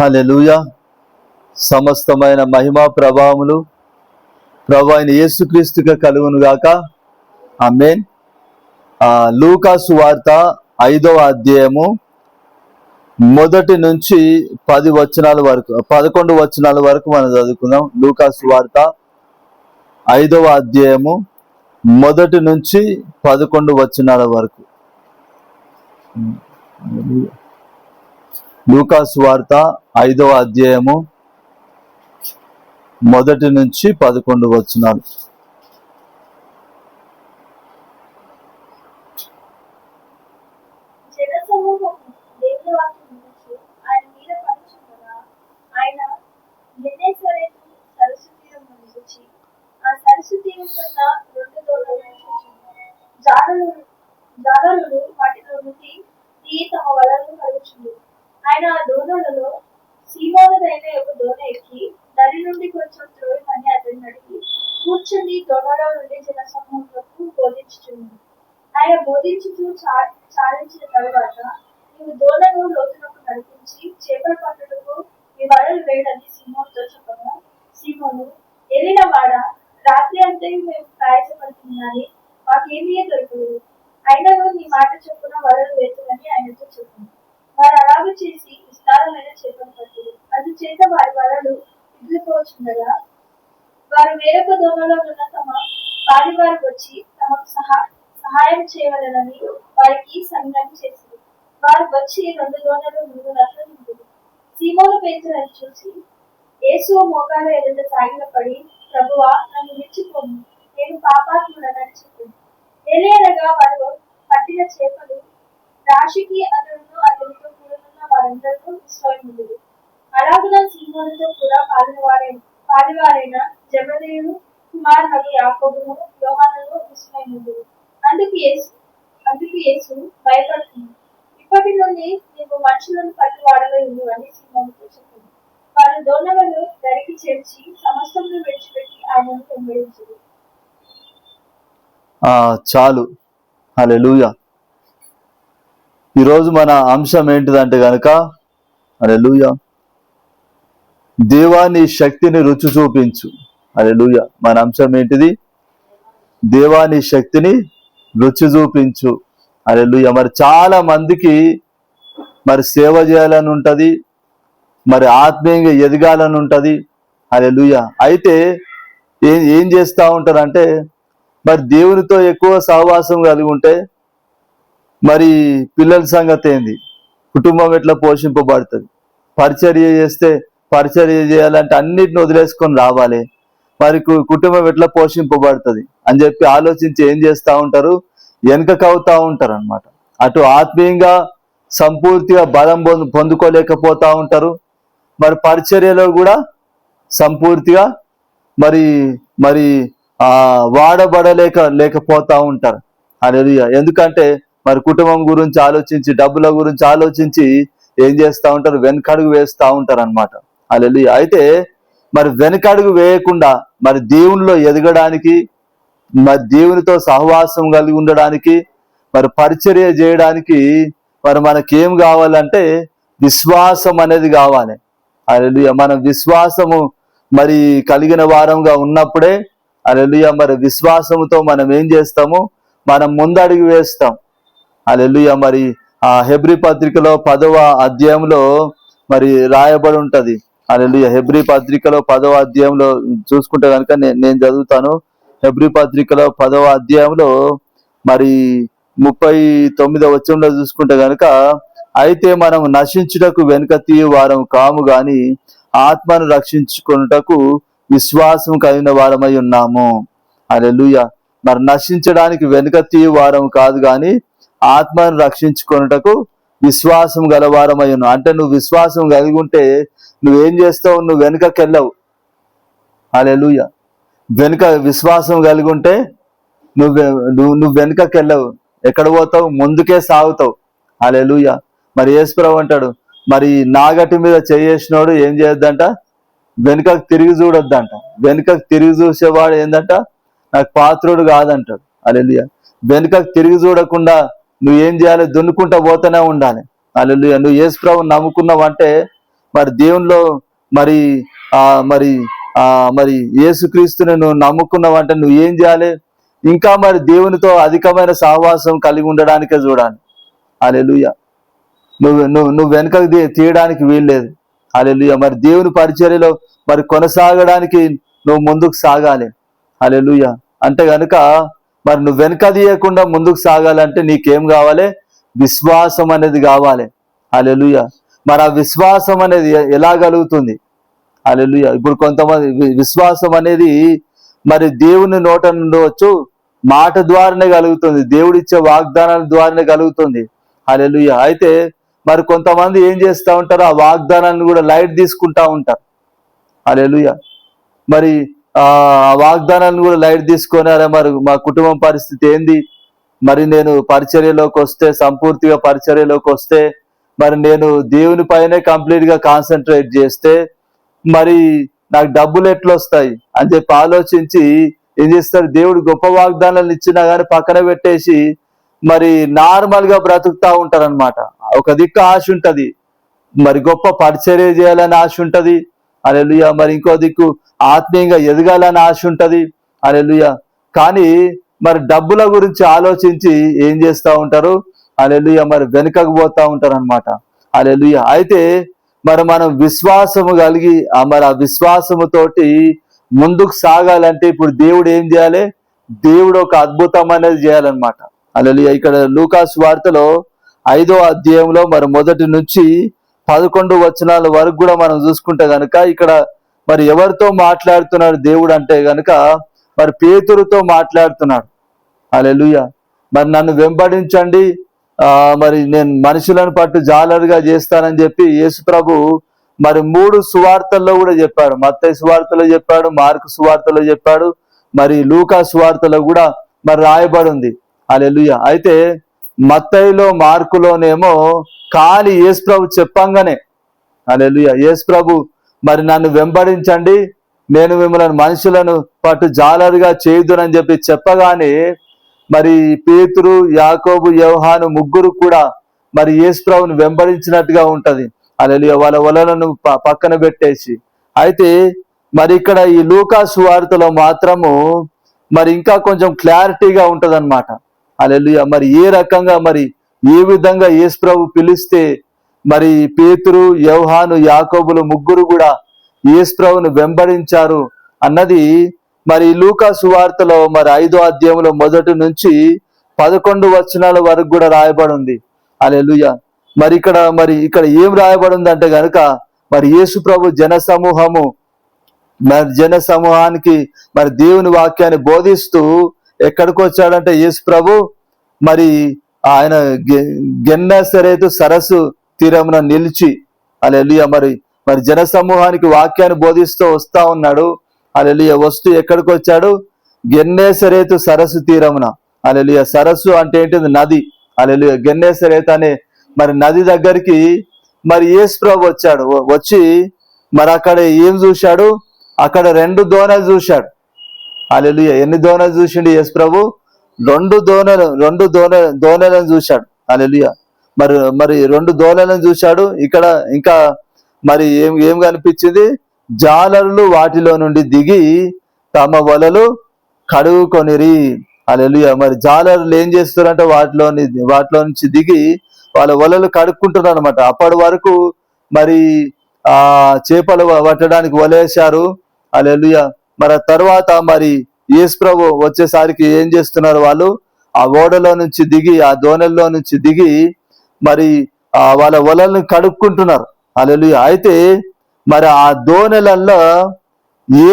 హల్లెలూయా. సమస్తమైన మహిమా ప్రభావములు ప్రభు అయిన యేసుక్రీస్తుగా కలుగును గాక. ఆమేన్. లూకా సువార్త 5వ అధ్యాయము 1 నుంచి 10 వచనాల వరకు 11 వచనాల వరకు మనం చదువుకుందాం. లూకా సువార్త 5వ అధ్యాయము 1 నుంచి 11 వచనాల వరకు. లూకా సువార్త 5వ అధ్యాయము 1 నుంచి 11 వచనాలు. ఆయన ఆ దోణలలో సీమోనుదైన ఒక దోణ ఎక్కి నది నుండి కొంచెం త్రోయమని అతన్ని అడిగి కూర్చుని దోణలో నుండి జన సమూహములకు బోధించుచున్నాడు. ఆయన బోధించుతూ చాలించిన తరువాత, నీవు దోణను లోతునకు నడిపించి చేపలు పట్టుటకు ఈ వలలు వేయడని సీమోనుతో చెప్పగా, సీమోను, ఎరిన వాడ, రాత్రి అంతా మేము ప్రయాసపడుతున్నాని మాకేమీ దొరకలేదు, అయినను నీ మాట చొప్పున వలలు వేతులని ఆయనతో చెప్పాను. వారు అలాగే చేసి విస్తారమైన చేపలు పట్టింది. అందుచేత వారి వలలు ఇగిలిపోచుండగా వారు వేరొక దోణలో ఉన్న తమ పాలివారు వచ్చి తమకు సహాయం చేయవలెనని వారికి సంజ్ఞానం చేసింది. వారు వచ్చి 2 దోణలు మునుగునట్లు నింపింది. సీమోను పేతురును చూసి యేసు మోకాళ్ళ ఎదుట సాగిలపడి, ప్రభువా, నన్ను విడిచిపోము, నేను పాపాత్ముడనని చెప్పింది. ఏలయనగా వారు పట్టిన చేపలు రాశికి అతడును అతనితో కూడనున్న వారందరూ విస్మయముందురు. అలాగున సీమోనుతో కూడా పాలివారైన జెబెదయి కుమారుడు యాకోబును యోహానును విస్మయముందురు. అందుకు యేసు భయపడుతుంది. ఇప్పటి నుండి నీవు మనుషులను పట్టువాడవై ఉండు అని సీమోనుతో చెప్పింది. వారు దోణలను దరికి చేర్చి సమస్తమును విడిచిపెట్టి ఆయనను వెంబడించారు. చాలు. హల్లెలూయా. ఈరోజు మన అంశం ఏంటిదంటే గనక, హల్లెలూయా, దేవాని శక్తిని రుచి చూపించు. హల్లెలూయా. మన అంశం ఏంటిది? దేవాని శక్తిని రుచి చూపించు. హల్లెలూయా. మరి చాలా మందికి మరి సేవ చేయాలని ఉంటది, మరి ఆత్మీయంగా ఎదగాలని ఉంటది. హల్లెలూయా. అయితే ఏం చేస్తూ ఉంటారంటే, మరి దేవునితో ఎక్కువ సహవాసం కలిగి ఉంటే మరి పిల్లల సంగతి ఏంది, కుటుంబం ఎట్లా పోషింపబడుతుంది, పరిచర్య చేస్తే పరిచర్య చేయాలంటే అన్నిటిని వదిలేసుకొని రావాలి, మరి కుటుంబం ఎట్లా పోషింపబడుతుంది అని చెప్పి ఆలోచించి ఏం చేస్తూ ఉంటారు, వెనుకకు అవుతా ఉంటారు అనమాట. అటు ఆత్మీయంగా సంపూర్తిగా బలం పొందుకోలేకపోతా ఉంటారు, మరి పరిచర్యలో కూడా సంపూర్తిగా మరి మరి లేకపోతా ఉంటారు. హల్లెలూయా. ఎందుకంటే మరి కుటుంబం గురించి ఆలోచించి, డబ్బుల గురించి ఆలోచించి ఏం చేస్తూ ఉంటారు, వెనకడుగు వేస్తూ ఉంటారు అనమాట. హల్లెలూయా. అయితే మరి వెనకడుగు వేయకుండా మరి దేవునిలో ఎదగడానికి, మరి దేవునితో సహవాసం కలిగి ఉండడానికి, మరి పరిచర్య చేయడానికి మరి మనకేం కావాలంటే విశ్వాసం అనేది కావాలి. హల్లెలూయా. మనం విశ్వాసము మరి కలిగిన వారంగా ఉన్నప్పుడే, హల్లెలూయా, మరి విశ్వాసముతో మనం ఏం చేస్తాము, మనం ముందడుగు వేస్తాం. హల్లెలూయా. మరి హెబ్రీ పత్రికలో 10వ అధ్యాయంలో మరి రాయబడి ఉంటది. హల్లెలూయా. హెబ్రీ పత్రికలో 10వ అధ్యాయంలో చూసుకుంటే కనుక నేను చదువుతాను. హెబ్రీ పత్రికలో 10వ అధ్యాయంలో మరి 39వ వచనంలో చూసుకుంటే కనుక, అయితే మనం నశించుటకు వెనుక తీయ వారం కాము గాని ఆత్మను రక్షించుకొనుటకు విశ్వాసం కలిగిన వారమై ఉన్నాము. హల్లెలూయా. మరి నశించడానికి వెనుక తీయ వారం కాదు కానీ ఆత్మను రక్షించుకొనుటకు విశ్వాసం గలవారమై ఉన్నావు. అంటే నువ్వు విశ్వాసం కలిగి ఉంటే నువ్వేం చేస్తావు, నువ్వు వెనుకకి వెళ్ళవు. హల్లెలూయా. వెనుక విశ్వాసం కలిగి ఉంటే నువ్వు వెనుకకి వెళ్ళవు. ఎక్కడ పోతావు? ముందుకే సాగుతావు. హల్లెలూయా. మరి యేసుప్రభువు అంటాడు, మరి నాగటి మీద చేసినోడు ఏం చేయొద్దంట, వెనుకకు తిరిగి చూడొద్దంట. వెనుకకు తిరిగి చూసేవాడు ఏందంట, నాకు పాత్రుడు కాదంటాడు. హల్లెలూయా. వెనుకకు తిరిగి చూడకుండా నువ్వేం చేయాలి, దున్నుకుంటా పోతూనే ఉండాలి. హల్లెలూయా. నువ్వు యేసుప్రభువుని నమ్ముకున్నావు అంటే మరి దేవునిలో మరి మరి మరి యేసుక్రీస్తుని నువ్వు నమ్ముకున్నావంటే నువ్వు ఏం చేయాలి? ఇంకా మరి దేవునితో అధికమైన సహవాసం కలిగి ఉండడానికే చూడాలి. హల్లెలూయా. నువ్వు వెనకకు తీయడానికి వీల్లేదు. హల్లెలూయా. మరి దేవుని పరిచర్యలో మరి కొనసాగడానికి నువ్వు ముందుకు సాగాలి. హల్లెలూయా. అంటే గనుక మరి నువ్వు వెనక తీయకుండా ముందుకు సాగాలంటే నీకేం కావాలి? విశ్వాసం అనేది కావాలి. హల్లెలూయా. మరి ఆ విశ్వాసం అనేది ఎలా కలుగుతుంది? హల్లెలూయా. ఇప్పుడు కొంతమంది విశ్వాసం అనేది మరి దేవుని నోట నుండి వచ్చు, మాట ద్వారానే కలుగుతుంది, దేవుడిచ్చే వాగ్దానాల ద్వారానే కలుగుతుంది. హల్లెలూయా. అయితే మరి కొంతమంది ఏం చేస్తూ ఉంటారు? ఆ వాగ్దానాన్ని కూడా లైట్ తీసుకుంటా ఉంటారు. హల్లెలూయా. మరి ఆ వాగ్దానాన్ని కూడా లైట్ తీసుకొని, అరే మరి మా కుటుంబం పరిస్థితి ఏంది, మరి నేను పరిచర్యలోకి వస్తే, సంపూర్తిగా పరిచర్యలోకి వస్తే, మరి నేను దేవుని పైనే కంప్లీట్ గా కాన్సన్ట్రేట్ చేస్తే మరి నాకు డబ్బులు ఎట్లా వస్తాయి అని చెప్పి ఆలోచించి ఏం చేస్తారు? దేవుడు గొప్ప వాగ్దానాలు ఇచ్చినా కానీ పక్కన పెట్టేసి మరి నార్మల్ గా బ్రతుకుతా ఉంటారనమాట. ఒక దిక్కు ఆశ ఉంటది, మరి గొప్ప పరిచర్య చేయాలని ఆశ ఉంటది. హల్లెలూయా. మరి ఇంకో దిక్కు ఆత్మీయంగా ఎదగాలని ఆశ ఉంటది. హల్లెలూయా. కానీ మరి డబ్బుల గురించి ఆలోచించి ఏం చేస్తూ ఉంటారు? హల్లెలూయా. మరి వెనుకకు పోతా ఉంటారు అనమాట. హల్లెలూయా. అయితే మరి మనం విశ్వాసము కలిగి మరి ఆ విశ్వాసముతోటి ముందుకు సాగాలంటే ఇప్పుడు దేవుడు ఏం చేయాలి? దేవుడు ఒక అద్భుతం అనేది చేయాలన్నమాట. హల్లెలూయా. ఇక్కడ లూకా సువార్తలో 5వ అధ్యాయంలో మరి 1 నుంచి 11 వచనాల వరకు కూడా మనం చూసుకుంటే గనుక ఇక్కడ మరి ఎవరితో మాట్లాడుతున్నాడు దేవుడు అంటే గనుక మరి పేతురుతో మాట్లాడుతున్నాడు. హల్లెలూయా. మరి నన్ను వెంబడించండి, మరి నేను మనుషులను పట్టు జాలరుగా చేస్తానని చెప్పి యేసు ప్రభు మరి 3 సువార్తల్లో కూడా చెప్పాడు. మత్తయి సువార్తలో చెప్పాడు, మార్కు సువార్తలో చెప్పాడు, మరి లూకా సువార్తలో కూడా మరి రాయబడి ఉంది. హల్లెలూయా. అయితే మత్తయిలో మార్కులోనేమో ఖాళీ యేసు ప్రభు చెప్పంగానే, హల్లెలూయా, యేసు ప్రభు మరి నన్ను వెంబడించండి, నేను మిమ్మల్ని మనుషులను పట్టు జాలరుగా చేయుదునని చెప్పి చెప్పగానే మరి పేతురు, యాకోబు, యోహాను ముగ్గురు కూడా మరి యేసు ప్రభుని వెంబడించినట్టుగా ఉంటది. హల్లెలూయా. వాళ్ళ వలలను పక్కన పెట్టేసి. అయితే మరి ఇక్కడ ఈ లూకా సువార్తలో మాత్రము మరి ఇంకా కొంచెం క్లారిటీగా ఉంటదన్నమాట. హల్లెలూయా. మరి ఏ రకంగా మరి ఏ విధంగా యేసు ప్రభు పిలిస్తే మరి పేతురు, యోహాను, యాకోబులు ముగ్గురు కూడా యేసు ప్రభుని వెంబడించారు అన్నది మరి లూకా సువార్తలో మరి 5వ అధ్యాయంలో 1 నుంచి 11 వచనాల వరకు కూడా రాయబడి ఉంది. హల్లెలూయా. మరి ఇక్కడ ఏం రాయబడి ఉంది అంటే గనుక మరి యేసు ప్రభు జన సమూహానికి మరి దేవుని వాక్యాన్ని బోధిస్తూ ఎక్కడికి వచ్చాడంటే యేసు ప్రభు మరి ఆయన గెన్నెసరేతు సరస్సు తీరమున నిలిచి, హల్లెలూయా, మరి జన సమూహానికి వాక్యాన్ని బోధిస్తూ వస్తా ఉన్నాడు. హల్లెలూయా. వస్తూ ఎక్కడికి వచ్చాడు? గెన్నెసరేతు సరస్సు తీరమున. హల్లెలూయా. సరస్సు అంటే ఏంటిది? నది. హల్లెలూయా. గెన్నెసరేతు అనే మరి నది దగ్గరికి మరి యేసు ప్రభు వచ్చాడు. వచ్చి మరి అక్కడ ఏం చూశాడు? అక్కడ 2 దోణలు చూశాడు. హల్లెలూయా. ఎన్ని దోణలు చూసిండు యేసు ప్రభు? 2 దోణలను చూశాడు. హల్లెలూయా. మరి 2 దోణలను చూశాడు. ఇక్కడ ఇంకా మరి ఏం కనిపించింది? జాలరులు వాటిలో నుండి దిగి తమ వలలు కడుగుకొనిరి. హల్లెలూయా. మరి జాలరులు ఏం చేస్తారంటే వాటిలో నుంచి దిగి వాళ్ళ వలలు కడుక్కుంటున్నారు అనమాట. అప్పటి వరకు మరి చేపలు పట్టడానికి వలేశారు. హల్లెలూయా. మరి తర్వాత మరి యేసు ప్రభు వచ్చేసరికి ఏం చేస్తున్నారు? వాళ్ళు ఆ ఓడలో నుంచి దిగి, ఆ దోణల్లో నుంచి దిగి మరి వాళ్ళ వలలను కడుక్కుంటున్నారు. హల్లెలూయా. అయితే మరి ఆ దోణెలలో ఏ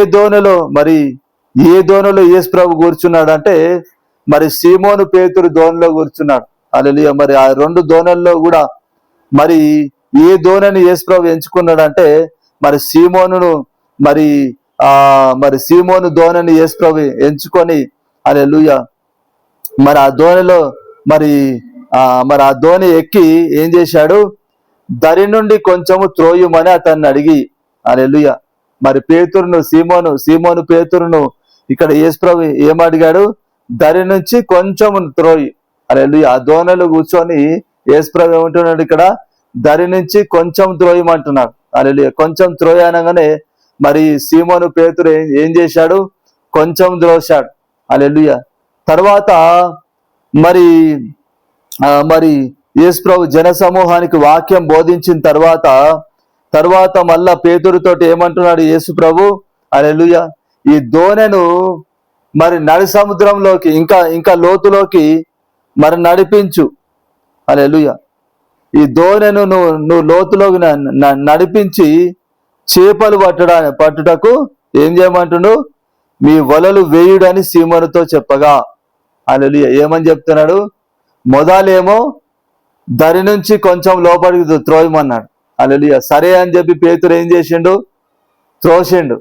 దోణలో యేసు ప్రభు కూర్చున్నాడు అంటే మరి సీమోను పేతురు దోణిలో కూర్చున్నాడు. హల్లెలూయా. మరి ఆ 2 దోణల్లో కూడా మరి ఏ దోణని యేసు ప్రభు ఎంచుకున్నాడు అంటే మరి సీమోను దోణని యేసు ప్రభు ఎంచుకొని, హల్లెలూయా, మరి ఆ దోణిలో మరి ఆ దోణి ఎక్కి ఏం చేశాడు? దరి నుండి కొంచెము త్రోయుమని అతన్ని అడిగి, హల్లెలూయా, మరి సీమోను పేతురును ఇక్కడ యేసు ప్రభు ఏమడిగాడు? దరి నుంచి కొంచెము త్రోయి. హల్లెలూయా. ఆ దోణలు కూర్చొని యేసు ప్రభు ఏమంటున్నాడు? ఇక్కడ దరి నుంచి కొంచెం త్రోయమంటున్నాడు. హల్లెలూయా. కొంచెం త్రోయ అనగానే మరి సీమోను పేతురు ఏం చేశాడు? కొంచెం ద్రోశాడు. హల్లెలూయా. తర్వాత మరి మరి యేసు ప్రభు జన సమూహానికి వాక్యం బోధించిన తర్వాత మళ్ళా పేతురుతోటి ఏమంటున్నాడు యేసు ప్రభు? హల్లెలూయా. ఈ దోణెను మరి నడి సముద్రంలోకి ఇంకా లోతులోకి మరి నడిపించు. హల్లెలూయా. ఈ దోణెను నువ్వు లోతులోకి నడిపించి చేపలు పట్టుటకు ఏం చేయమంటుడు? మీ వలలు వేయుడని సీమోనుతో చెప్పగా, హల్లెలూయా. ఏమని చెప్తున్నాడు? మొదలేమో దరి నుంచి కొంచెం లోపలికి త్రోయమన్నాడు. హల్లెలూయా. సరే అని చెప్పి పేతురు ఏం చేసిండు? త్రోసిండు.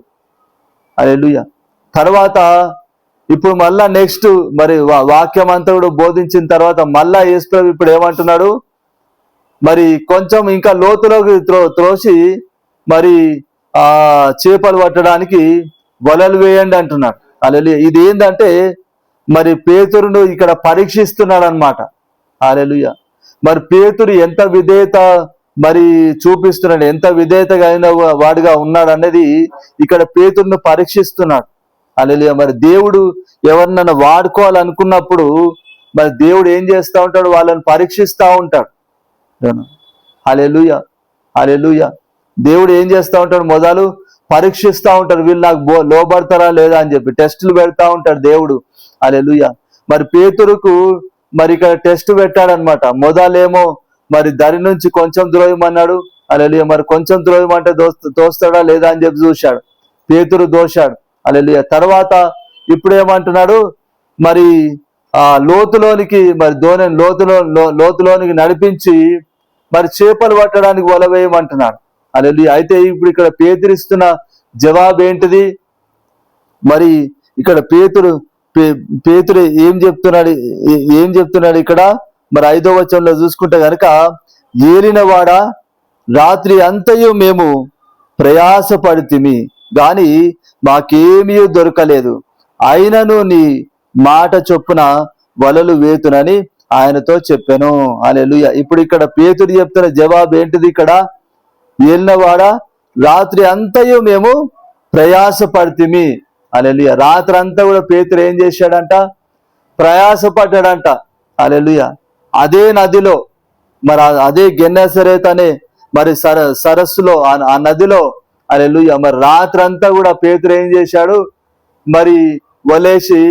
హల్లెలూయా. తర్వాత ఇప్పుడు మళ్ళా నెక్స్ట్ మరి వాక్యం అంతా కూడా బోధించిన తర్వాత మళ్ళా యేసు ప్రభు ఇప్పుడు ఏమంటున్నాడు? మరి కొంచెం ఇంకా లోతులోకి త్రోసి మరి చేపలు పట్టడానికి వలలు వేయండి అంటున్నాడు. హల్లెలూయా. ఇది ఏంటంటే మరి పేతురును ఇక్కడ పరీక్షిస్తున్నాడు అనమాట. హల్లెలూయా. మరి పేతురు ఎంత విధేయత మరి చూపిస్తున్నాడు, ఎంత విధేయతగా అయిన వాడిగా ఉన్నాడు అనేది ఇక్కడ పేతురును పరీక్షిస్తున్నాడు. హల్లెలూయా. మరి దేవుడు ఎవరినైనా వాడుకోవాలనుకున్నప్పుడు మరి దేవుడు ఏం చేస్తూ ఉంటాడు? వాళ్ళని పరీక్షిస్తూ ఉంటాడు. హల్లెలూయా. హల్లెలూయా. దేవుడు ఏం చేస్తూ ఉంటాడు? మొదలు పరీక్షిస్తూ ఉంటాడు. వీళ్ళు నాకు లోబడతారా లేదా అని చెప్పి టెస్టులు పెడతా ఉంటాడు దేవుడు. హల్లెలూయా. మరి పేతురుకు మరి ఇక్కడ టెస్ట్ పెట్టాడనమాట. మొదలేమో మరి దరి నుంచి కొంచెం ద్రోయమన్నాడు. హల్లెలూయా. మరి కొంచెం ద్రోయమంటే తోస్తాడా లేదా అని చెప్పి చూశాడు. పేతురు దోశాడు. హల్లెలూయా. తర్వాత ఇప్పుడు ఏమంటున్నాడు? మరి లోతులోనికి మరి లోతులోనికి నడిపించి మరి చేపలు పట్టడానికి వల వేయమంటున్నాడు. హల్లెలూయా. అయితే ఇప్పుడు ఇక్కడ పేతురు ఇస్తున్న జవాబు ఏంటిది? మరి ఇక్కడ పేతురు ఏం చెప్తున్నాడు ఇక్కడ? మరి 5వ వచనంలో చూసుకుంటే కనుక, ఏలినవాడా, రాత్రి అంతయు మేము ప్రయాసపడితిమి గాని మాకేమీ దొరకలేదు, అయినను నీ మాట చొప్పున వలలు వేతునని ఆయనతో చెప్పాను. హల్లెలూయా. ఇప్పుడు ఇక్కడ పేతురు చెప్తున్న జవాబు ఏంటిది? ఇక్కడ ఏలినవాడా, రాత్రి అంతయు మేము ప్రయాసపడితిమి. హల్లెలూయా. రాత్రి అంతా కూడా పేతురు ఏం చేశాడంట? ప్రయాసపడ్డాడంట. హల్లెలూయా. అదే నదిలో మరి అదే గెన్నెసరేత్ అనే మరి సరస్సులో ఆ నదిలో, హల్లెలూయా, మరి రాత్రంతా కూడా పేతురు ఏం చేశాడు? మరి వలేసి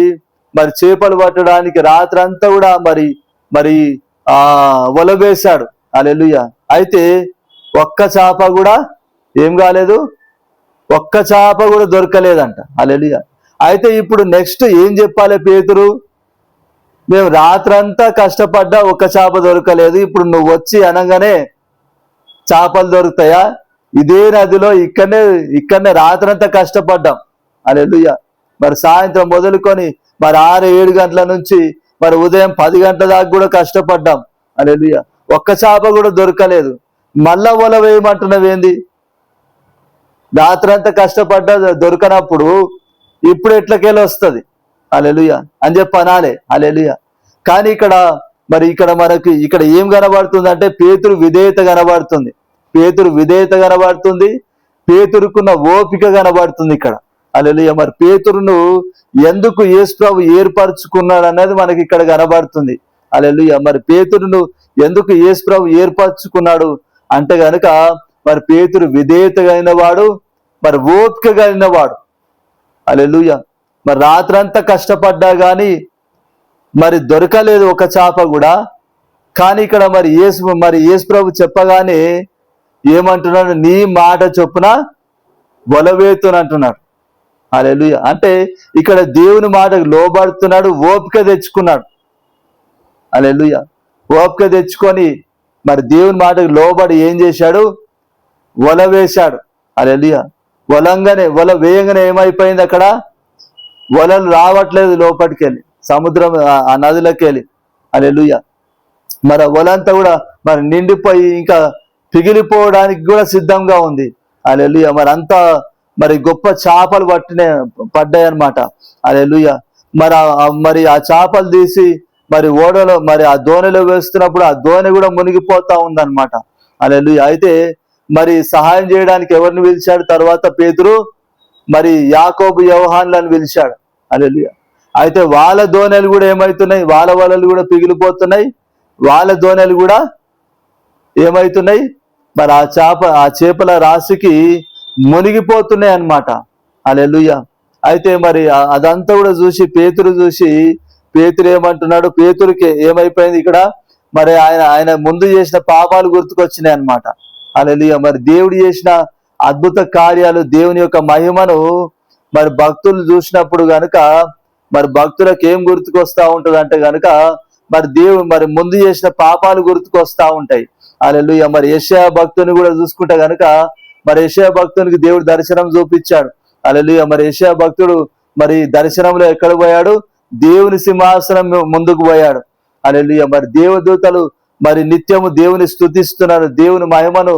మరి చేపలు పట్టడానికి రాత్రంతా కూడా మరి వల వేశాడు. హల్లెలూయా. అయితే ఒక్క చేప కూడా ఏం కాలేదు, ఒక్క చేప కూడా దొరకలేదంట. హల్లెలూయా. అయితే ఇప్పుడు నెక్స్ట్ ఏం చెప్పాలి పేతురు? మేము రాత్రంతా కష్టపడ్డా ఒక్క చేప దొరకలేదు, ఇప్పుడు నువ్వు వచ్చి అనగానే చేపలు దొరుకుతాయా? ఇదే నదిలో ఇక్కడనే రాత్రంతా కష్టపడ్డాం. హల్లెలూయా. మరి సాయంత్రం మొదలుకొని మరి 6-7 గంటల నుంచి మరి ఉదయం 10 గంటల దాకా కూడా కష్టపడ్డాం. హల్లెలూయా. ఒక్క చేప కూడా దొరకలేదు, మళ్ళా వల వేయమంటున్నవేంది? రాత్రంతా కష్టపడ్డా దొరకనప్పుడు ఇప్పుడు ఎట్లకెళ్ళి వస్తుంది? హల్లెలూయా అని చెప్పి అనాలి. హల్లెలూయా. కానీ ఇక్కడ మనకి ఇక్కడ ఏం కనబడుతుంది అంటే పేతురు విధేయత కనబడుతుంది. పేతురుకున్న ఓపిక కనబడుతుంది ఇక్కడ. హల్లెలూయా. మరి పేతురును ఎందుకు యేసు ప్రభు ఏర్పరచుకున్నాడు అన్నది మనకి ఇక్కడ కనబడుతుంది. హల్లెలూయా. మరి పేతురును ఎందుకు యేసు ప్రభు ఏర్పరచుకున్నాడు అంటే గనుక మరి పేతురు విధేయత కలిగిన వాడు, మరి ఓపిక కలిగిన వాడు. హల్లెలూయా. మరి రాత్రంతా కష్టపడ్డా గాని మరి దొరకలేదు ఒక చేప కూడా. కానీ ఇక్కడ మరి యేసు ప్రభు చెప్పగానే ఏమంటున్నాడు? నీ మాట చొప్పున వలవేతునంటున్నాడు. హల్లెలూయా. అంటే ఇక్కడ దేవుని మాటకు లోబడుతున్నాడు, ఓపిక తెచ్చుకున్నాడు. హల్లెలూయా. ఓపిక తెచ్చుకొని మరి దేవుని మాటకు లోబడి ఏం చేశాడు? వల వేశాడు. హల్లెలూయా. వల వేయంగానే ఏమైపోయింది? అక్కడ వలలు రావట్లేదు లోపలికి వెళ్ళి, సముద్రం ఆ నదిలోకి వెళ్ళి. హల్లెలూయా. మరి వలంతా కూడా మరి నిండిపోయి ఇంకా పిగిలిపోవడానికి కూడా సిద్ధంగా ఉంది. హల్లెలూయా. మరి గొప్ప చేపలు పడ్డాయి అన్నమాట. హల్లెలూయా. మరి ఆ చేపలు తీసి మరి ఓడలో మరి ఆ దోణిలో వేస్తున్నప్పుడు ఆ దోణి కూడా మునిగిపోతా ఉందన్నమాట. హల్లెలూయా. అయితే మరి సహాయం చేయడానికి ఎవరిని పిలిచాడు? తర్వాత పేతురు మరి యాకోబు యోహానులను పిలిచాడు. హల్లెలూయా. అయితే వాళ్ళ దోణెలు కూడా ఏమవుతున్నాయి? వాళ్ళ వలలు కూడా పిగిలిపోతున్నాయి, వాళ్ళ దోణెలు కూడా ఏమవుతున్నాయి? మరి ఆ చేపల రాశికి మునిగిపోతున్నాయి అన్నమాట. హల్లెలూయా. అయితే మరి అదంతా కూడా చూసి పేతురు ఏమంటున్నాడు? పేతురుకి ఏమైపోయింది ఇక్కడ? మరి ఆయన ముందు చేసిన పాపాలు గుర్తుకొచ్చినాయి అన్నమాట. హల్లెలూయా. మరి దేవుడు చేసిన అద్భుత కార్యాలు, దేవుని యొక్క మహిమను మరి భక్తులు చూసినప్పుడు గనుక మరి భక్తులకు ఏం గుర్తుకొస్తా ఉంటది అంటే గనుక మరి ముందు చేసిన పాపాలు గుర్తుకొస్తా ఉంటాయి. హల్లెలూయా. మరి యెషయా భక్తుని కూడా చూసుకుంటే గనుక మరి యెషయా భక్తునికి దేవుడు దర్శనం చూపించాడు. హల్లెలూయా. మరి యెషయా భక్తుడు మరి దర్శనంలో ఎక్కడ పోయాడు? దేవుని సింహాసనం ముందుకు పోయాడు. హల్లెలూయా. మరి దేవదూతలు మరి నిత్యము దేవుని స్తుతిస్తున్నారు, దేవుని మహిమను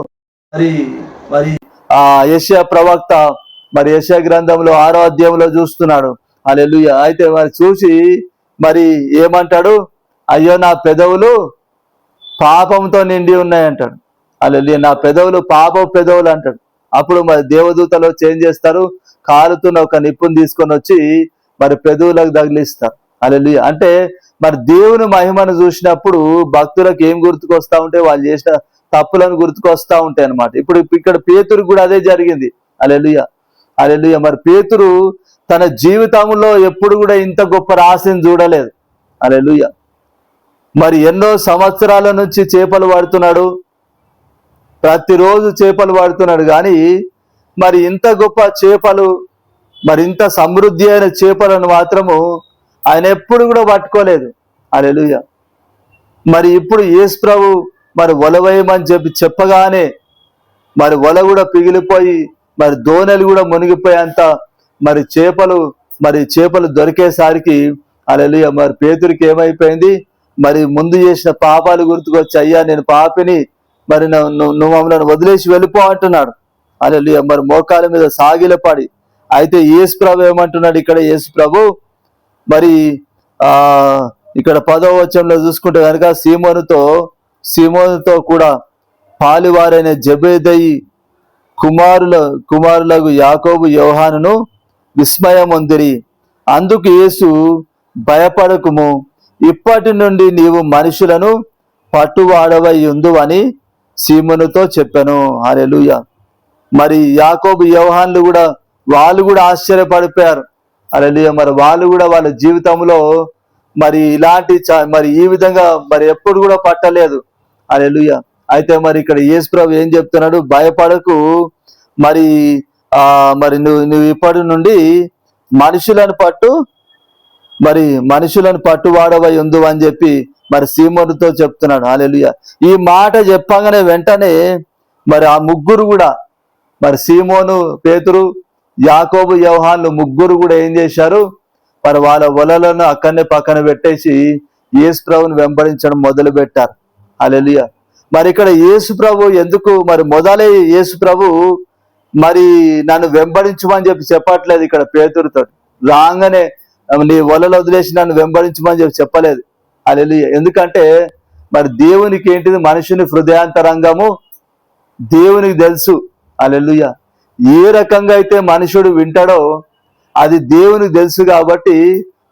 మరి యెషయా ప్రవక్త మరి యెషయా గ్రంథంలో 6వ అధ్యాయంలో చూస్తున్నాడు. హల్లెలూయా. అయితే మరి చూసి మరి ఏమంటాడు? అయ్యో నా పెదవులు పాపంతో నిండి ఉన్నాయంటాడు. హల్లెలూయా. నా పెదవులు పెదవులు అంటాడు. అప్పుడు మరి దేవదూతలు చేంజ్ చేస్తారు, కాలుతున్న ఒక నిప్పును తీసుకొని వచ్చి మరి పెదవులకు తగిలిస్తారు. హల్లెలూయా. అంటే మరి దేవుని మహిమను చూసినప్పుడు భక్తులకు ఏం గుర్తుకొస్తా ఉంటే? వాళ్ళు చేసిన తప్పులను గుర్తుకొస్తా ఉంటాయి అన్నమాట. ఇప్పుడు ఇక్కడ పేతురు కూడా అదే జరిగింది. హల్లెలూయా. హల్లెలూయా. మరి పేతురు తన జీవితంలో ఎప్పుడు కూడా ఇంత గొప్ప రాశిని చూడలేదు. హల్లెలూయా. మరి ఎన్నో సంవత్సరాల నుంచి చేపలు పడుతున్నాడు, ప్రతిరోజు చేపలు పడుతున్నాడు, కానీ మరి ఇంత గొప్ప చేపలు, మరి ఇంత సమృద్ధి అయిన చేపలను మాత్రము ఆయన ఎప్పుడు కూడా పట్టుకోలేదు. హల్లెలూయా. మరి ఇప్పుడు యేసు ప్రభు మరి వల వేయమని చెప్పగానే మరి వల కూడా పిగిలిపోయి మరి దోణెలు కూడా మునిగిపోయేంత మరి చేపలు దొరికేసరికి హల్లెలూయా మరి పేతురికి ఏమైపోయింది? మరి ముందు చేసిన పాపాలు గుర్తుకొచ్చి, అయ్యా నేను పాపిని, మరి నువ్వు మమ్మల్ని వదిలేసి వెళ్ళిపో అంటున్నాడు. హల్లెలూయా. మరి మోకాల మీద సాగిలపడి, అయితే యేసు ప్రభు ఏమంటున్నాడు ఇక్కడ? యేసు ప్రభు మరి ఇక్కడ 10వ వచనంలో చూసుకుంటే కనుక సీమోనుతో కూడా పాలివారైన జెబెదయి కుమారులకు యాకోబు యోహానును విస్మయమొందిరి. అందుకు యేసు భయపడకుము, ఇప్పటి నుండి నీవు మనుషులను పట్టువాడవై ఉండు అని సీమోనుతో చెప్పాను. హల్లెలూయా. మరి యాకోబు యోహాన్లు కూడా వాళ్ళు కూడా ఆశ్చర్యపడిపోయారు. హల్లెలూయా. మరి వాళ్ళు కూడా వాళ్ళ జీవితంలో మరి ఇలాంటి మరి ఈ విధంగా మరి ఎప్పుడు కూడా పట్టలేదు. హల్లెలూయా. అయితే మరి ఇక్కడ యేసు ప్రభు ఏం చెప్తున్నాడు? భయపడకు, మరి నువ్వు ఇప్పటి నుండి మనుషులను పట్టువాడవై ఉండు అని చెప్పి మరి సీమోనుతో చెప్తున్నాడు. హల్లెలూయా. ఈ మాట చెప్పగానే వెంటనే మరి ఆ ముగ్గురు కూడా, మరి సీమోను, పేతురు, యాకోబు, యోహాను ముగ్గురు కూడా ఏం చేశారు? మరి వాళ్ళ వలలను అక్కడనే పక్కన పెట్టేసి యేసు ప్రభుని వెంబడించడం మొదలు పెట్టారు. హల్లెలూయా. మరి ఇక్కడ యేసు ప్రభు ఎందుకు మరి మొదలై యేసు ప్రభు మరి నన్ను వెంబడించమని చెప్పట్లేదు ఇక్కడ పేతురుతో. రాగానే నీ వలలు వదిలేసి నన్ను వెంబడించమని చెప్పలేదు. హల్లెలూయా. ఎందుకంటే మరి దేవునికి ఏంటిది? మనుషుని హృదయాంతరంగము దేవునికి తెలుసు. హల్లెలూయా. ఏ రకంగా అయితే మనుషుడు వింటాడో అది దేవునికి తెలుసు, కాబట్టి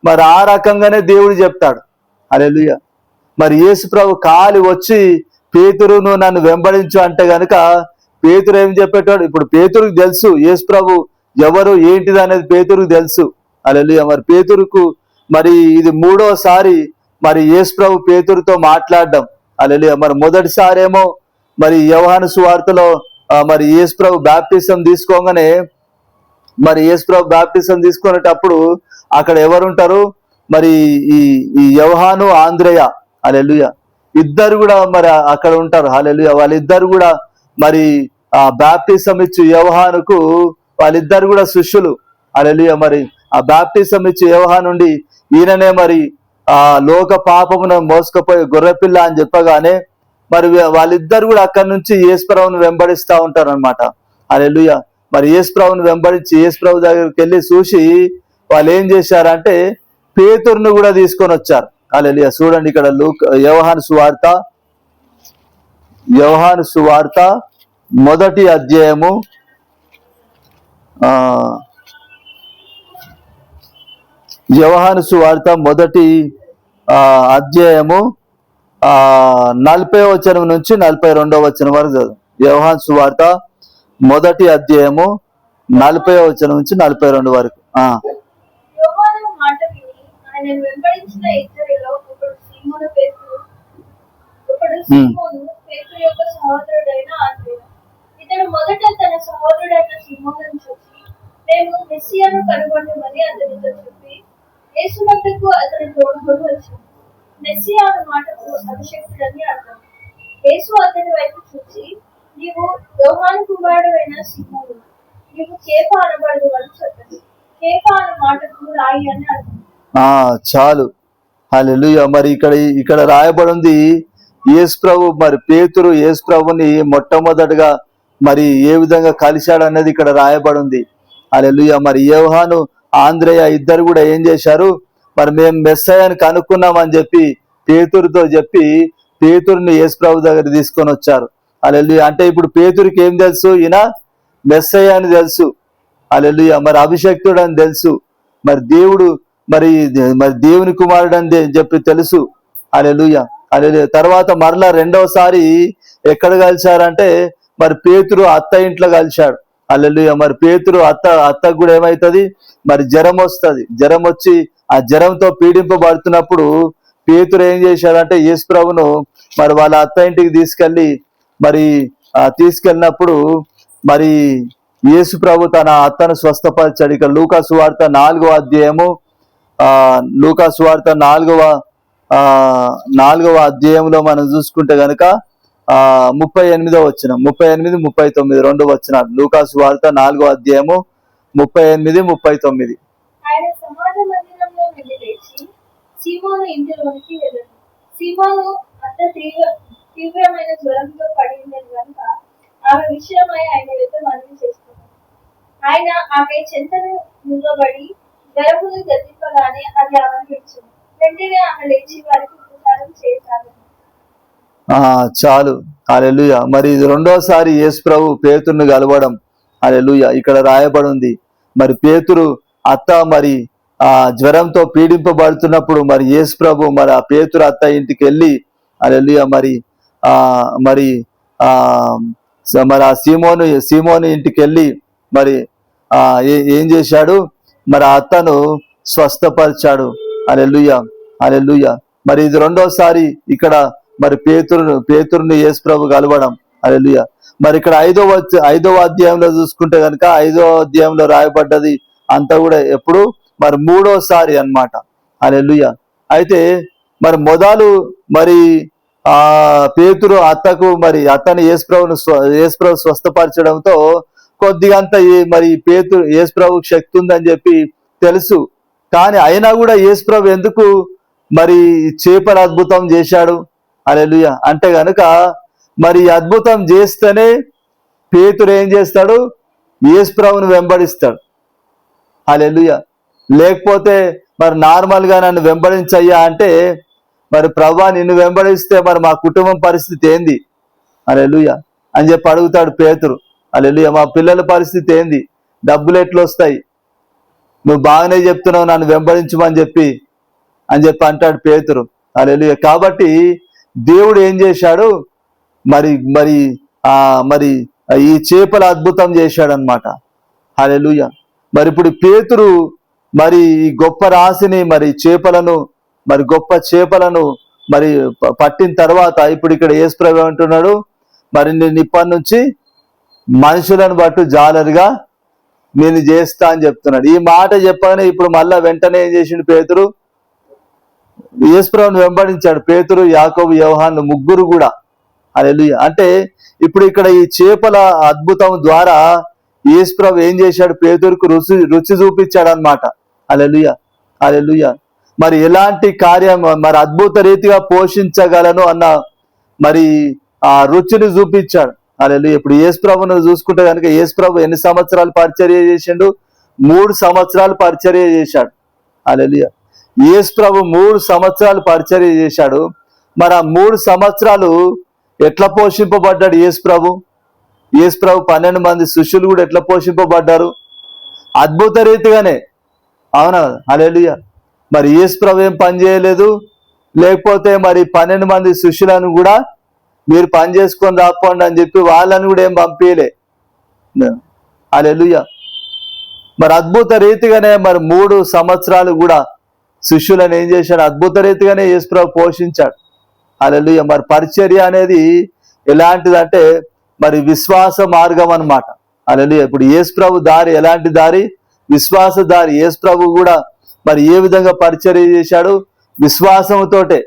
మరి ఆ రకంగానే దేవుడు చెప్తాడు. హల్లెలూయా. మరి యేసు ప్రభు కాలి వచ్చి పేతురు నువ్వు నన్ను వెంబడించు అంటే గనుక పేతురు ఏం చెప్పేటాడు? ఇప్పుడు పేతురుకు తెలుసు యేసు ప్రభు ఎవరు ఏంటిది అనేది పేతురుకు తెలుసు. హల్లెలూయా. మరి పేతురుకు మరి ఇది 3వసారి మరి యేసు ప్రభు పేతురుతో మాట్లాడడం. హల్లెలూయా. మరి మొదటిసారి ఏమో మరి యోహాను సువార్తలో మరి యేసు ప్రభు బాప్టిజం తీసుకోగానే మరి యేసు ప్రభు బాప్టిజం తీసుకునేటప్పుడు అక్కడ ఎవరుంటారు? మరి ఈ యోహాను, ఆంద్రేయ. హల్లెలూయా. ఇద్దరు కూడా మరి అక్కడ ఉంటారు. హల్లెలూయా. వాళ్ళిద్దరు కూడా మరి ఆ బాప్టిజం ఇచ్చి యోహానుకు వాళ్ళిద్దరు కూడా శిష్యులు. హల్లెలూయా. మరి ఆ బాప్టిజం ఇచ్చి యోహాను నుండి ఈయననే మరి ఆ లోక పాపమును మోసుకుపోయి గొర్రెపిల్ల అని చెప్పగానే మరి వాళ్ళిద్దరు కూడా అక్కడి నుంచి యేసు ప్రభువును వెంబడిస్తూ ఉంటారు అనమాట. హల్లెలూయా. మరి యేసు ప్రభువును వెంబడించి యేసు ప్రభు దగ్గరికి వెళ్ళి చూసి వాళ్ళు ఏం చేశారంటే పేతురును కూడా తీసుకొని వచ్చారు. హల్లెలూయా. చూడండి ఇక్కడ యోహాను సువార్త మొదటి అధ్యాయము యోహాను సువార్త మొదటి అధ్యాయము 40వ వచనం నుంచి 42వ వచనం వరకు చదువు. యోహాను సువార్త మొదటి అధ్యాయము 40వ వచనం నుంచి 42 వరకు. యోహాను మాట విని ఆయనను వెంబడించిన ఇద్దరిలో ఒకడు సీమోను పేతురు యొక్క సహోదరుడైన ఆంద్రెయ. ఇతడు మొదట తన సహోదరుడైన సీమోనును చూసి మేము మెస్సియాను కనుగొంటామని అతనితో చెప్పి యేసు వద్దకు అతని తోడుకొని వచ్చాడు. మెస్సియా అన్న మాటకు అభిషక్తుడని అర్థం. యేసు అతని వైపు చూసి నీవు యోహాను కుమారుడైన సీమోను, నీవు కేఫ అనబడదు అని చెప్పాడు. కేఫ అన్న మాటకు రాయి అని అర్థం. చాలు. హల్లెలూయా. మరి ఇక్కడ రాయబడింది యేసు ప్రభు, మరి పేతురు యేసు ప్రభుని మొట్టమొదటిగా మరి ఏ విధంగా కలిశాడు అనేది ఇక్కడ రాయబడింది. హల్లెలూయా. మరి యోహాను ఆంద్రేయ ఇద్దరు కూడా ఏం చేశారు, మరి మేము మెస్సయ్యని కనుక్కున్నామని చెప్పి పేతురుతో చెప్పి పేతురుని యేసు ప్రభు దగ్గర తీసుకొని వచ్చారు. హల్లెలూయా. అంటే ఇప్పుడు పేతురికి ఏం తెలుసు, ఈయన మెస్సయ్య అని తెలుసు. హల్లెలూయా. మరి అభిషక్తుడు అని తెలుసు, మరి దేవుడు మరి దేవుని కుమారుడు అని చెప్పి తెలుసు. హల్లెలూయా. హల్లెలూయా. తర్వాత మరలా రెండవసారి ఎక్కడ కలిశారంటే మరి పేతురు అత్త ఇంట్లో కలిశాడు. హల్లెలూయా. మరి పేతురు అత్తకు కూడా ఏమవుతుంది, మరి జ్వరం వస్తుంది. జ్వరం వచ్చి ఆ జ్వరంతో పీడింపబడుతున్నప్పుడు పేతురు ఏం చేశాడంటే యేసు ప్రభును మరి వాళ్ళ అత్త ఇంటికి తీసుకెళ్ళినప్పుడు మరి యేసు ప్రభు తన అత్తను స్వస్థపరిచాడు. ఇక లూకా సువార్త 4వ అధ్యాయము లూకా సువార్త 4వ అధ్యాయంలో మనం చూసుకుంటే గనక 38వ వచనం 38, 39 రెండు వచనాలు. లూకా సువార్త 4వ అధ్యాయము 38, 39. ఆయన సమాజ మందిరంలో నుండి లేచి సీమోను ఇంటిలోనికి వెళ్ళాడు. సీమోను అత్త తీవ్రమైన జ్వరంతో పడి ఉన్నది కనుక ఆమె విషయమై ఆయన యొక్క మనవి చేస్తున్నాడు. ఆయన ఆమె చెంతను నిలబడి జ్వరమును గద్దింపగానే అది ఆమెను విడిచింది. వెంటనే ఆమె లేచి వారికి ఉపచారం చేయసాగింది. చాలు. హల్లెలూయా. మరి ఇది రెండోసారి యేసు ప్రభు పేతురుని కలవడం. హల్లెలూయా. ఇక్కడ రాయబడి ఉంది మరి పేతురు అత్త మరి జ్వరంతో పీడింపబడుతున్నప్పుడు మరి యేసు ప్రభు మరి ఆ పేతురు అత్త ఇంటికి వెళ్ళి హల్లెలూయా మరి మరి ఆ సీమోను ఇంటికి వెళ్ళి మరి ఏం చేశాడు, మరి ఆ అత్తను స్వస్థపరిచాడు. హల్లెలూయా. హల్లెలూయా. మరి ఇది రెండోసారి ఇక్కడ మరి పేతురుని యేసు ప్రభు కలవడం. హల్లెలూయా. మరి ఇక్కడ 5వ అధ్యాయంలో చూసుకుంటే కనుక 5వ అధ్యాయంలో రాయబడ్డది అంతా కూడా ఎప్పుడు మరి 3వసారి అన్నమాట. హల్లెలూయా. అయితే మరి మొదలు మరి పేతురు అత్తకు మరి అత్తని యేసు ప్రభు స్వస్థపరచడంతో కొద్దిగంత మరి యేసు ప్రభుకి శక్తి ఉందని చెప్పి తెలుసు. కానీ అయినా కూడా యేసు ప్రభు ఎందుకు మరి చేపల అద్భుతం చేశాడు. హల్లెలూయా. అంటే గనుక మరి అద్భుతం చేస్తేనే పేతురు ఏం చేస్తాడు, యేసు ప్రభుని వెంబడిస్తాడు. హల్లెలూయా. లేకపోతే మరి నార్మల్ గా నన్ను వెంబడించయ్యా అంటే మరి ప్రభువా నిన్ను వెంబడిస్తే మరి మా కుటుంబం పరిస్థితి ఏంది, హల్లెలూయా అని చెప్పి అడుగుతాడు పేతురు. హల్లెలూయా. మా పిల్లల పరిస్థితి ఏంది, డబ్బులు ఎట్లా వస్తాయి, నువ్వు బాగానే చెప్తున్నావు నన్ను వెంబడించమని చెప్పి అంటాడు పేతురు. హల్లెలూయా. కాబట్టి దేవుడు ఏం చేశాడు, మరి మరి మరి ఈ చేపల అద్భుతం చేశాడు అనమాట. హల్లెలూయా. మరి ఇప్పుడు పేతురు మరి ఈ గొప్ప రాశిని మరి గొప్ప చేపలను మరి పట్టిన తర్వాత ఇప్పుడు ఇక్కడ యేసు ప్రభు అంటున్నాడు, మరి నేను ఇప్పటి నుంచి మనుషులను బట్టు జాలరుగా నేను చేస్తా అని చెప్తున్నాడు. ఈ మాట చెప్పగానే ఇప్పుడు మళ్ళా వెంటనే ఏం చేసిండు పేతురు, యేసు ప్రభువుని వెంబడించాడు. పేతురు, యాకోబు, యోహాను ముగ్గురు కూడా. హల్లెలూయా. అంటే ఇప్పుడు ఇక్కడ ఈ చేపల అద్భుతం ద్వారా యేసు ప్రభు ఏం చేశాడు, పేతురుకు రుచి చూపించాడు అన్నమాట. హల్లెలూయా. హల్లెలూయా. మరి ఎలాంటి కార్యం మరి అద్భుత రీతిగా పోషించగలను అన్న మరి ఆ రుచిని చూపించాడు. హల్లెలూయా. ఇప్పుడు యేసు ప్రభువును చూసుకుంటే కనుక యేసు ప్రభు ఎన్ని సంవత్సరాలు పరిచర్య చేసిండు, 3 సంవత్సరాలు పరిచర్య చేశాడు. హల్లెలూయా. యేసు ప్రభు 3 సంవత్సరాలు పరిచర్య చేశాడు. మరి ఆ 3 సంవత్సరాలు ఎట్లా పోషింపబడ్డాడు యేసు ప్రభు, యేసు ప్రభు 12 మంది శిష్యులు కూడా ఎట్లా పోషింపబడ్డారు? అద్భుత రీతిగానే. అవునా? హల్లెలూయా. మరి యేసు ప్రభు ఏం పని చేయలేదు, లేకపోతే మరి 12 మంది శిష్యులను కూడా మీరు పని చేసుకొని రాపోండి అని చెప్పి వాళ్ళని కూడా ఏం పంపించలే. హల్లెలూయా. మరి అద్భుత రీతిగానే మరి 3 సంవత్సరాలు కూడా శిష్యులను ఏం చేశాడు? అద్భుత రీతిగానే యేసు ప్రభు పోషించాడు. హల్లెలూయా. మరి పరిచర్య అనేది ఎలాంటిదంటే మరి విశ్వాస మార్గం అన్నమాట. హల్లెలూయా. ఇప్పుడు యేసు ప్రభు దారి ఎలాంటి దారి? విశ్వాస దారి. యేసు ప్రభు కూడా మరి ఏ విధంగా పరిచర్య చేశాడు? విశ్వాసముతోటే.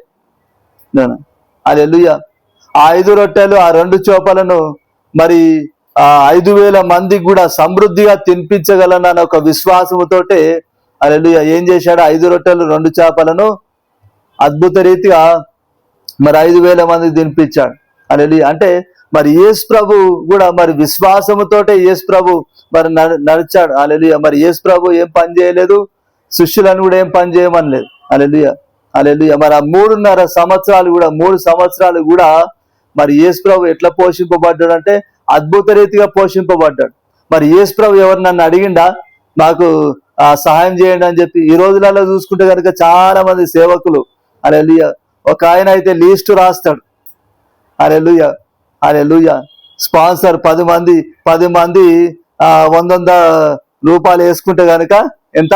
హల్లెలూయా. ఆ 5 రొట్టెలు ఆ 2 చేపలను మరి 5,000 మందికి కూడా సమృద్ధిగా తినిపించగలనన్న ఒక విశ్వాసముతోటే హల్లెలూయా ఏం చేశాడు? 5 రొట్టెలు 2 చేపలను అద్భుత రీతిగా మరి 5,000 మందికి తినిపించాడు. హల్లెలూయా. అంటే మరి యేసు ప్రభు కూడా మరి విశ్వాసముతోటే యేసు ప్రభు మరి నడిచాడు. హల్లెలూయా. మరి యేసు ప్రభు ఏం పని చేయలేదు, శిష్యులను కూడా ఏం పని చేయమనలేదు. హల్లెలూయా. హల్లెలూయా. మరి ఆ 3.5 సంవత్సరాలు కూడా 3 సంవత్సరాలు కూడా మరి యేసు ప్రభు ఎట్లా పోషింపబడ్డాడు అంటే అద్భుత రీతిగా పోషింపబడ్డాడు. మరి యేసు ప్రభు ఎవరు నన్ను అడిగిండా నాకు సహాయం చేయండి అని చెప్పి? ఈ రోజులలో చూసుకుంటే కనుక చాలా మంది సేవకులు హల్లెలూయా ఒక ఆయన అయితే లీస్ట్ రాస్తాడు. హల్లెలూయా. హల్లెలూయా. స్పాన్సర్ 10 మంది 100 రూపాయలు వేసుకుంటే కనుక ఎంత?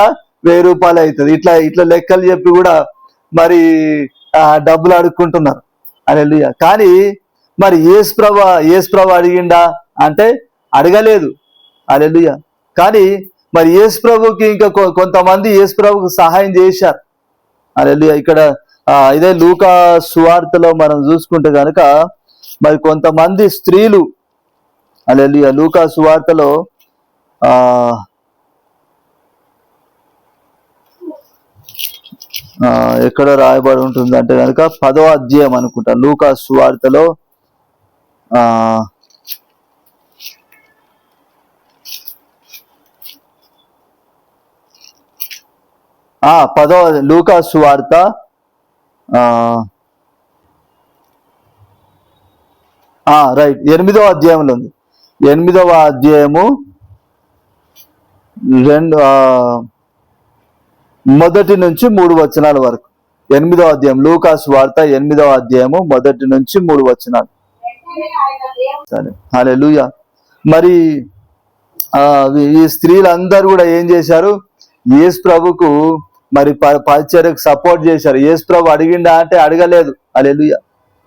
1000 రూపాయలు అవుతుంది. ఇట్లా లెక్కలు చెప్పి కూడా మరి డబ్బులు అడుక్కుంటున్నారు. హల్లెలూయా. కానీ మరి యేసు ప్రభు అడిగిండా అంటే అడగలేదు. హల్లెలూయా. కానీ మరి యేసు ప్రభుకి ఇంకా కొంతమంది యేసు ప్రభుకి సహాయం చేశారు. హల్లెలూయా. ఇక్కడ ఇదే లూకా సువార్తలో మనం చూసుకుంటే కనుక మరి కొంతమంది స్త్రీలు హల్లెలూయా లూకా సువార్తలో ఎక్కడ రాయబడి ఉంటుంది అంటే కనుక 10వ అధ్యాయం అనుకుంటా. లూకా సువార్తలో 10వ లూకా సువార్త రైట్ 8వ అధ్యాయంలో ఉంది. 8వ అధ్యాయము 1 నుంచి 3 వచనాల వరకు. 8వ అధ్యాయం లూకా సువార్త 8వ అధ్యాయము 1 నుంచి 3 వచనాలు. సరే. హల్లెలూయా. మరి ఈ స్త్రీలందరూ కూడా ఏం చేశారు? యేసు ప్రభుకు మరి పరిచర్యకు సపోర్ట్ చేశారు. యేసు ప్రభు అడిగిండా అంటే అడగలేదు. హల్లెలూయా.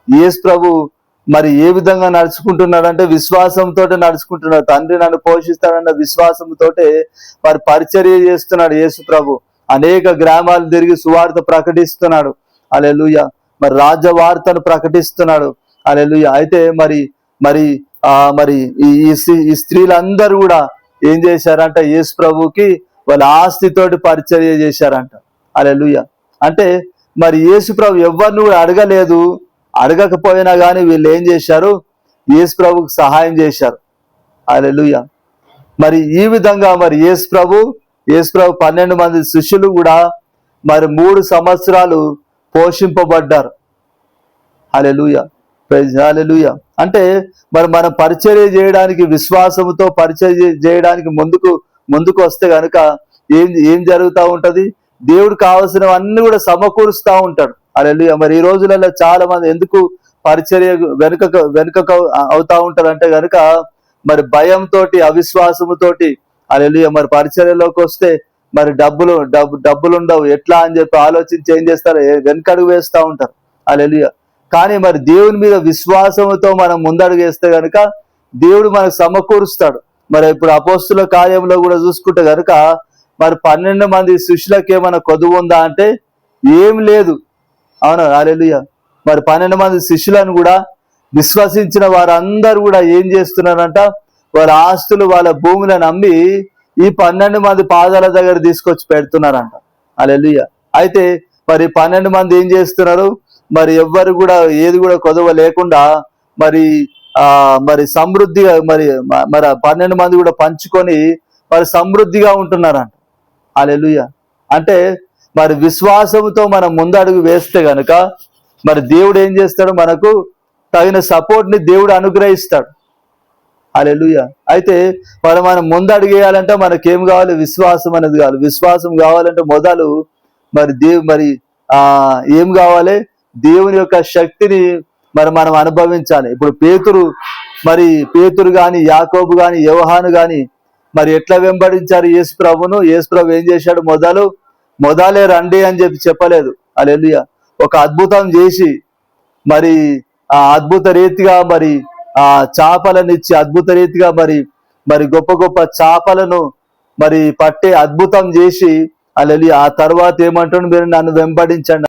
యేసు ప్రభు మరి ఏ విధంగా నడుచుకుంటున్నాడు అంటే విశ్వాసంతో నడుచుకుంటున్నాడు. తండ్రి నన్ను పోషిస్తాడన్న విశ్వాసంతో మరి పరిచర్య చేస్తున్నాడు యేసు ప్రభు. అనేక గ్రామాలు తిరిగి సువార్త ప్రకటిస్తున్నాడు. హల్లెలూయా. మరి రాజ్య వార్తను ప్రకటిస్తున్నాడు. హల్లెలూయా. అయితే మరి మరి మరి ఈ స్త్రీలందరూ కూడా ఏం చేశారంట? యేసు ప్రభుకి వాళ్ళ ఆస్తితోటి పరిచర్య చేశారంట. హల్లెలూయా. అంటే మరి యేసు ప్రభు ఎవరిని కూడా అడగలేదు. అడగకపోయినా కానీ వీళ్ళు ఏం చేశారు? యేసు ప్రభుకి సహాయం చేశారు. హల్లెలూయా. మరి ఈ విధంగా మరి యేసు ప్రభు 12 మంది శిష్యులు కూడా మరి 3 సంవత్సరాలు పోషింపబడ్డారు. హల్లెలూయా. ప్రైజ్ హల్లెలూయా. అంటే మరి మనం పరిచర్య చేయడానికి విశ్వాసంతో పరిచర్య చేయడానికి ముందుకు వస్తే కనుక ఏం జరుగుతూ ఉంటది? దేవుడు కావలసినవన్నీ కూడా సమకూరుస్తూ ఉంటాడు. హల్లెలూయా. మరి ఈ రోజులలో చాలా మంది ఎందుకు పరిచర్య వెనుక అవుతా ఉంటారు అంటే కనుక మరి భయంతో అవిశ్వాసముతోటి హల్లెలూయా మరి పరిచర్యలోకి వస్తే మరి డబ్బులు ఉండవు ఎట్లా అని చెప్పి ఆలోచించి ఏం చేస్తారు? వెనకడుగు వేస్తూ ఉంటారు. హల్లెలూయా. కానీ మరి దేవుని మీద విశ్వాసంతో మనం ముందడుగు వేస్తే కనుక దేవుడు మనకు సమకూరుస్తాడు. మరి ఇప్పుడు అపోస్తుల కార్యంలో కూడా చూసుకుంటే కనుక మరి 12 మంది శిష్యులకు ఏమైనా కొదువు ఉందా అంటే ఏం లేదు. అవునా? హల్లెలూయా. మరి 12 మంది శిష్యులను కూడా విశ్వసించిన వారందరూ కూడా ఏం చేస్తున్నారంట? వాళ్ళ ఆస్తులు వాళ్ళ భూములను అమ్మి ఈ 12 మంది పాదాల దగ్గర తీసుకొచ్చి పెడుతున్నారంట. హల్లెలూయా. అయితే మరి 12 మంది ఏం చేస్తున్నారు? మరి ఎవ్వరు కూడా ఏది కూడా కొదవ లేకుండా మరి సమృద్ధిగా మరి 12 మంది కూడా పంచుకొని మరి సమృద్ధిగా ఉంటున్నారంట. హల్లెలూయా. అంటే మరి విశ్వాసంతో మనం ముందడుగు వేస్తే గనుక మరి దేవుడు ఏం చేస్తాడు? మనకు తగిన సపోర్ట్ ని దేవుడు అనుగ్రహిస్తాడు. హల్లెలూయా. అయితే మనం ముందడుగేయాలంటే మనకేం కావాలి? విశ్వాసం అనేది కావాలి. విశ్వాసం కావాలంటే మొదలు మరి ఏం కావాలి? దేవుని యొక్క శక్తిని మనం అనుభవించాలి. ఇప్పుడు పేతురు గాని, యాకోబు గాని, యోహాను గాని మరి ఎట్లా వెంబడించారు యేసు ప్రభును? యేసు ప్రభు ఏం చేశాడు? మొదలే రండి అని చెప్పలేదు. హల్లెలూయా. ఒక అద్భుతం చేసి మరి ఆ అద్భుత రీతిగా ఆ చేపలనిచ్చి అద్భుత రీతిగా మరి గొప్ప గొప్ప చేపలను పట్టే అద్భుతం చేసి హల్లెలూయా. ఆ తర్వాత ఏమంటాడు? మీరు నన్ను వెంబడించండి.